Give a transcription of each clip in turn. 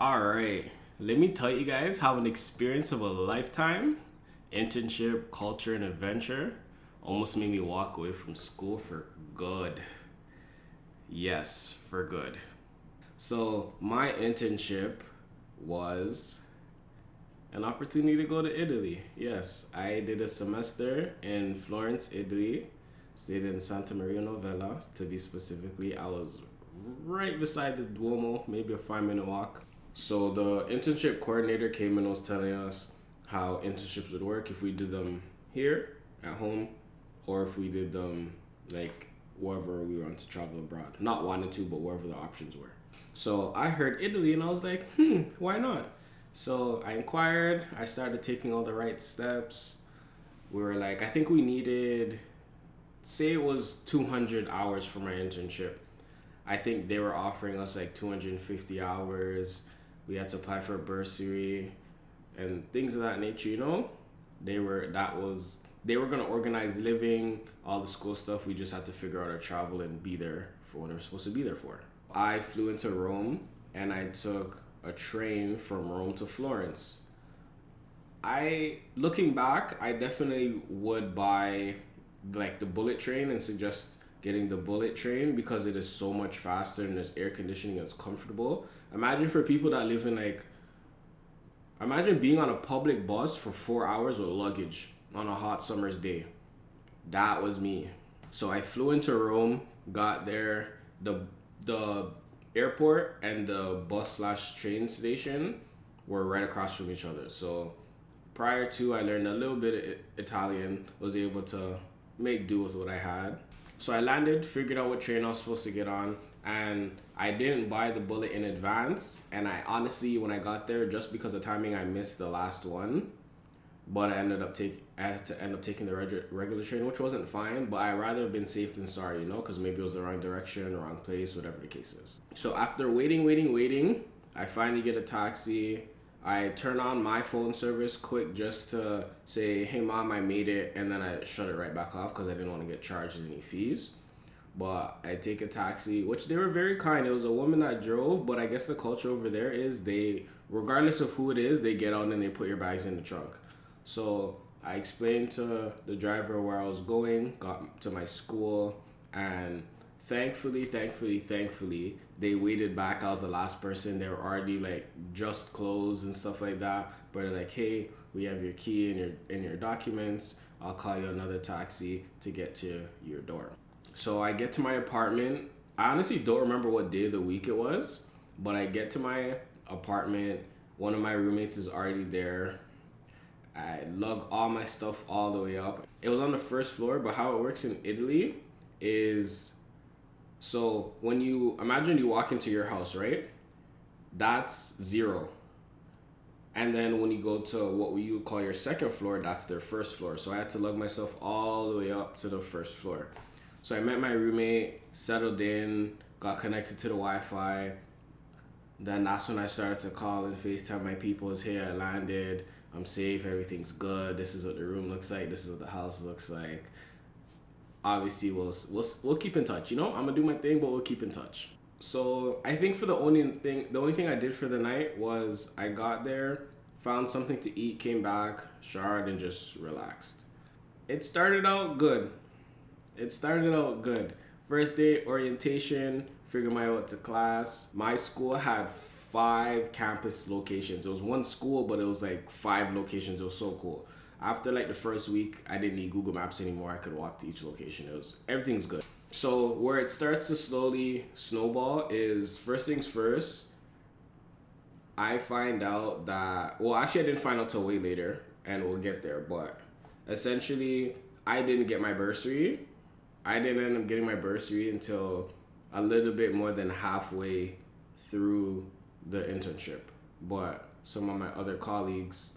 All right, let me tell you guys how an experience of a lifetime, internship, culture, and adventure almost made me walk away from school for good. Yes, for good. So, my internship was an opportunity to go to Italy. Yes, I did a semester in Florence, Italy. Stayed in Santa Maria Novella, to be specifically. I was right beside the Duomo, maybe a 5 minute walk. So the internship coordinator came and was telling us how internships would work if we did them here at home or if we did them like wherever we wanted to travel abroad. Not wanted to, but wherever the options were. So I heard Italy and I was like, why not? So I inquired, I started taking all the right steps. We were like, I think we needed, say it was 200 hours for my internship. I think they were offering us like 250 hours. We had to apply for a bursary and things of that nature, you know? They were gonna organize living, all the school stuff. We just had to figure out our travel and be there for when we were supposed to be there for. I flew into Rome and I took a train from Rome to Florence. Looking back, I definitely would buy like the bullet train and suggest getting the bullet train because it is so much faster and there's air conditioning and it's comfortable. Imagine for people that live in imagine being on a public bus for 4 hours with luggage on a hot summer's day. That was me. So I flew into Rome, got there. The airport and the bus slash train station were right across from each other. So prior to, I learned a little bit of Italian, was able to make do with what I had. So I landed, figured out what train I was supposed to get on, and I didn't buy the bullet in advance. And I honestly, when I got there, just because of timing, I missed the last one. But I had to end up taking the regular train, which wasn't fine. But I'd rather have been safe than sorry, because maybe it was the wrong direction, wrong place, whatever the case is. So after waiting, I finally get a taxi. I turn on my phone service quick just to say, hey mom, I made it, and then I shut it right back off because I didn't want to get charged any fees. But I take a taxi, which they were very kind. It was a woman that drove, but I guess the culture over there is regardless of who it is, they get out and they put your bags in the trunk. So I explained to the driver where I was going, got to my school, and thankfully, they waited back. I was the last person. They were already like just closed and stuff like that. But they're like, hey, we have your key and your documents. I'll call you another taxi to get to your door. So I get to my apartment. I honestly don't remember what day of the week it was, but I get to my apartment. One of my roommates is already there. I lug all my stuff all the way up. It was on the first floor, but how it works in Italy is, so when you imagine you walk into your house, right? That's 0. And then when you go to what you would call your second floor, that's their first floor. So I had to lug myself all the way up to the first floor. So I met my roommate, settled in, got connected to the Wi-Fi. Then that's when I started to call and FaceTime my people. Hey, I landed. I'm safe. Everything's good. This is what the room looks like. This is what the house looks like. Obviously, we'll keep in touch. I'm gonna do my thing, but we'll keep in touch. So I think the only thing I did for the night was I got there, found something to eat, came back, showered, and just relaxed. It started out good. First day orientation, figured my way out to class. My school had 5 campus locations. It was one school, but it was like 5 locations. It was so cool. After like the first week, I didn't need Google Maps anymore. I could walk to each location. Everything's good. So where it starts to slowly snowball is, first things first, I find out that, well, actually I didn't find out till way later, and we'll get there, but essentially I didn't get my bursary. I didn't end up getting my bursary until a little bit more than halfway through the internship. But some of my other colleagues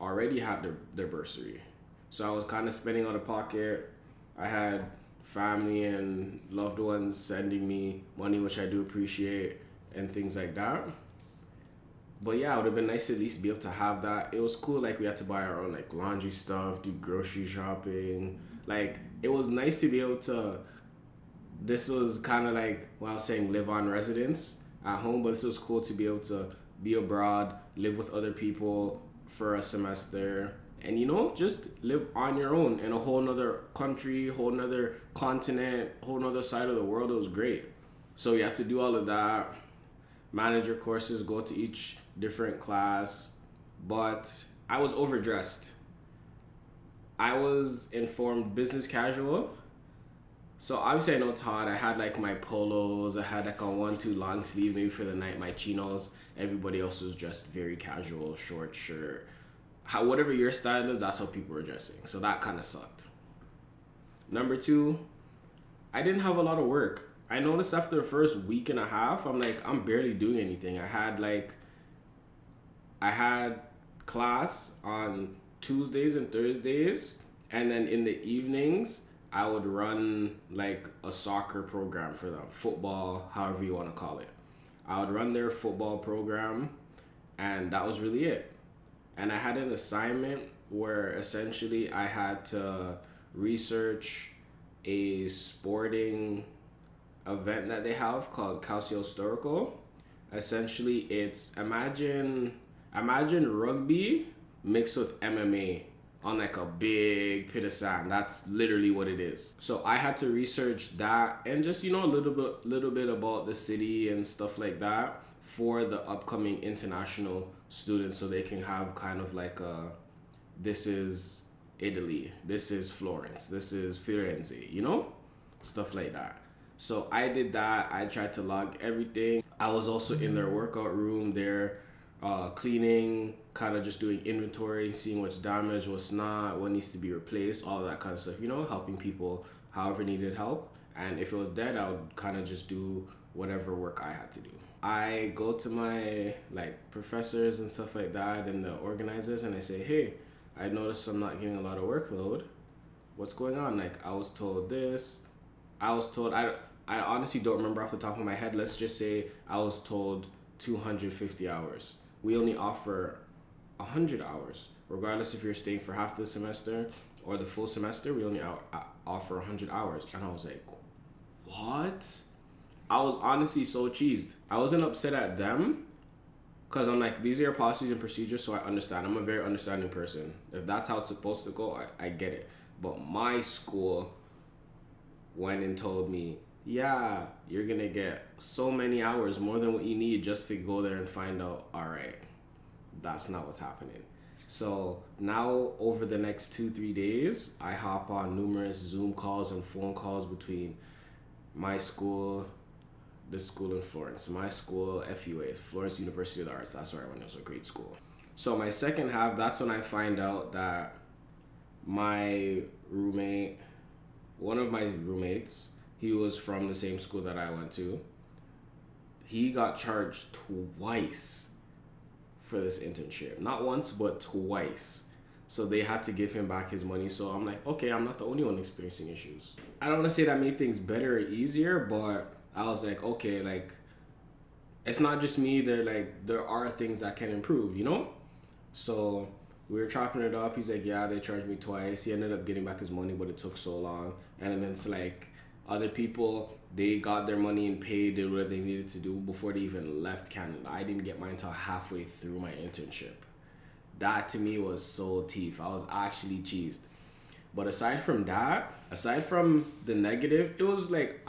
already had their bursary. So I was kind of spending out of pocket. I had family and loved ones sending me money, which I do appreciate, and things like that. But yeah, it would have been nice to at least be able to have that. It was cool, like we had to buy our own like laundry stuff, do grocery shopping. Like it was nice to be able to, this was kind of like, well, I was saying live on residence at home, but this was cool to be able to be abroad, live with other people for a semester, and just live on your own in a whole nother country, whole nother continent, whole nother side of the world. It was great. So you have to do all of that, manage your courses, go to each different class. But I was overdressed. I was informed business casual. So obviously I know Todd. I had like my polos. I had like a 1-2 long sleeve, maybe for the night, my chinos. Everybody else was dressed very casual, short shirt. Whatever your style is, that's how people were dressing. So that kind of sucked. Number 2, I didn't have a lot of work. I noticed after the first week and a half, I'm barely doing anything. I had class on Tuesdays and Thursdays, and then in the evenings I would run like a soccer program for them, football, however you want to call it. I would run their football program, and that was really it. And I had an assignment where essentially I had to research a sporting event that they have called Calcio Storico. Essentially, it's imagine rugby mixed with MMA on like a big pit of sand. That's literally what it is. So I had to research that and just a little bit about the city and stuff like that for the upcoming international students, so they can have kind of like this is Italy, this is Florence, this is Firenze, stuff like that. So I did that. I tried to log everything. I was also in their workout room there, cleaning, kind of just doing inventory, seeing what's damaged, what's not, what needs to be replaced, all of that kind of stuff, helping people however needed help. And if it was dead, I would kind of just do whatever work I had to do. I go to my professors and stuff like that and the organizers, and I say, hey, I noticed I'm not getting a lot of workload. What's going on? I was told this. I honestly don't remember off the top of my head. Let's just say I was told 250 hours. We only offer 100 hours. Regardless if you're staying for half the semester or the full semester, we only offer 100 hours. And I was like, what? I was honestly so cheesed. I wasn't upset at them because I'm like, these are your policies and procedures, so I understand. I'm a very understanding person. If that's how it's supposed to go, I get it. But my school went and told me, yeah, you're gonna get so many hours, more than what you need, just to go there and find out, all right, that's not what's happening. So now over the next 2-3 days, I hop on numerous Zoom calls and phone calls between my school, this school in Florence, my school, FUA, Florence University of the Arts. That's where I went. It was a great school. So my second half, that's when I find out that my roommate, one of my roommates, he was from the same school that I went to. He got charged twice for this internship. Not once, but twice. So they had to give him back his money. So I'm like, okay, I'm not the only one experiencing issues. I don't want to say that made things better or easier, but I was like, okay, it's not just me. There are things that can improve, So we were chopping it up. He's like, yeah, they charged me twice. He ended up getting back his money, but it took so long. And then it's like other people, they got their money and paid, did what they needed to do before they even left Canada. I didn't get mine until halfway through my internship. That to me was so teeth. I was actually cheesed. But aside from that, aside from the negative, it was like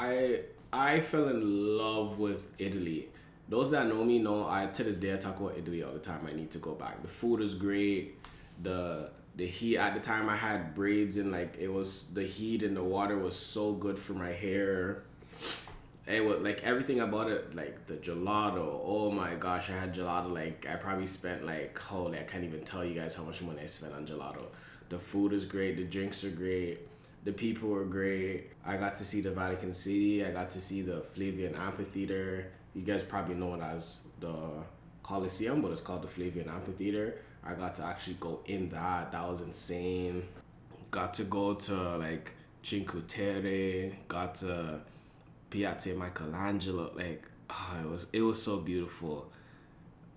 I fell in love with Italy. Those that know me know to this day I talk about Italy all the time. I need to go back. The food is great. The heat, at the time I had braids, and it was, the heat and the water was so good for my hair. It was everything about it, the gelato. Oh my gosh, I had gelato. I probably spent holy, I can't even tell you guys how much money I spent on gelato. The food is great. The drinks are great. The people were great. I got to see the Vatican City. I got to see the Flavian Amphitheater. You guys probably know it as the Colosseum, but it's called the Flavian Amphitheater. I got to actually go in that. That was insane. Got to go to Cinque Terre. Got to Piazza Michelangelo. It was so beautiful.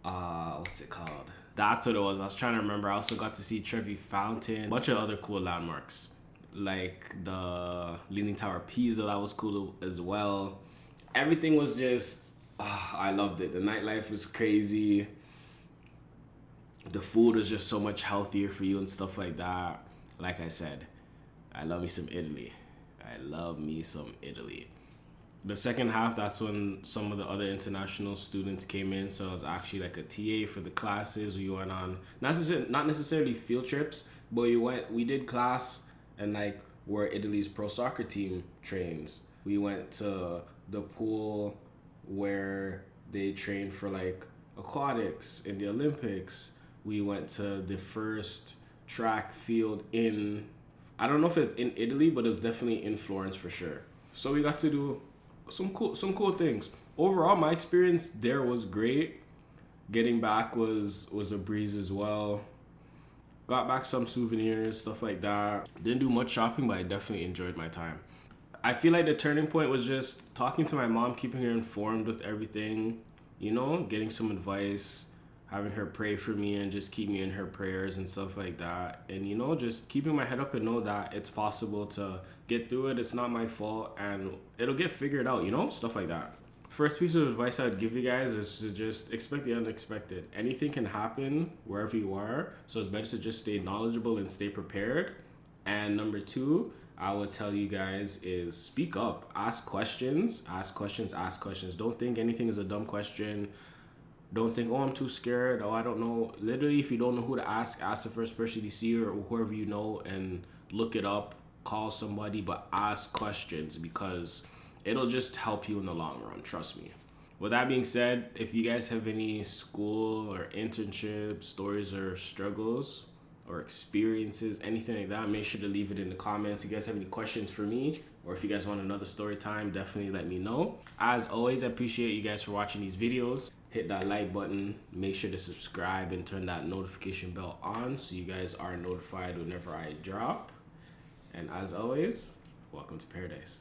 What's it called? That's what it was. I was trying to remember. I also got to see Trevi Fountain. A bunch of other cool landmarks. The Leaning Tower of Pisa, that was cool as well. Everything was just I loved it. The nightlife was crazy. The food was just so much healthier for you and stuff like that. Like I said, I love me some Italy. I love me some Italy. The second half, that's when some of the other international students came in. So I was actually like a TA for the classes. We went on not necessarily field trips, but we did class and like where Italy's pro soccer team trains. We went to the pool where they train for like aquatics in the Olympics. We went to the first track field in, I don't know if it's in Italy, but it's definitely in Florence for sure. So we got to do some cool things. Overall, my experience there was great. Getting back was a breeze as well. Got back some souvenirs, stuff like that. Didn't do much shopping, but I definitely enjoyed my time. I feel like the turning point was just talking to my mom, keeping her informed with everything, getting some advice, having her pray for me and just keep me in her prayers and stuff like that. And, just keeping my head up and know that it's possible to get through it. It's not my fault and it'll get figured out, stuff like that. First piece of advice I'd give you guys is to just expect the unexpected. Anything can happen wherever you are, so it's better to just stay knowledgeable and stay prepared. And number two, I would tell you guys is speak up, ask questions. Don't think anything is a dumb question. Don't think, oh, I'm too scared. Oh, I don't know. Literally, if you don't know who to ask the first person you see or whoever you know and look it up, call somebody, but ask questions because it'll just help you in the long run. Trust me. With that being said, if you guys have any school or internship stories or struggles or experiences, anything like that, make sure to leave it in the comments. If you guys have any questions for me or if you guys want another story time, definitely let me know. As always, I appreciate you guys for watching these videos. Hit that like button, make sure to subscribe and turn that notification bell on so you guys are notified whenever I drop. And as always, welcome to paradise.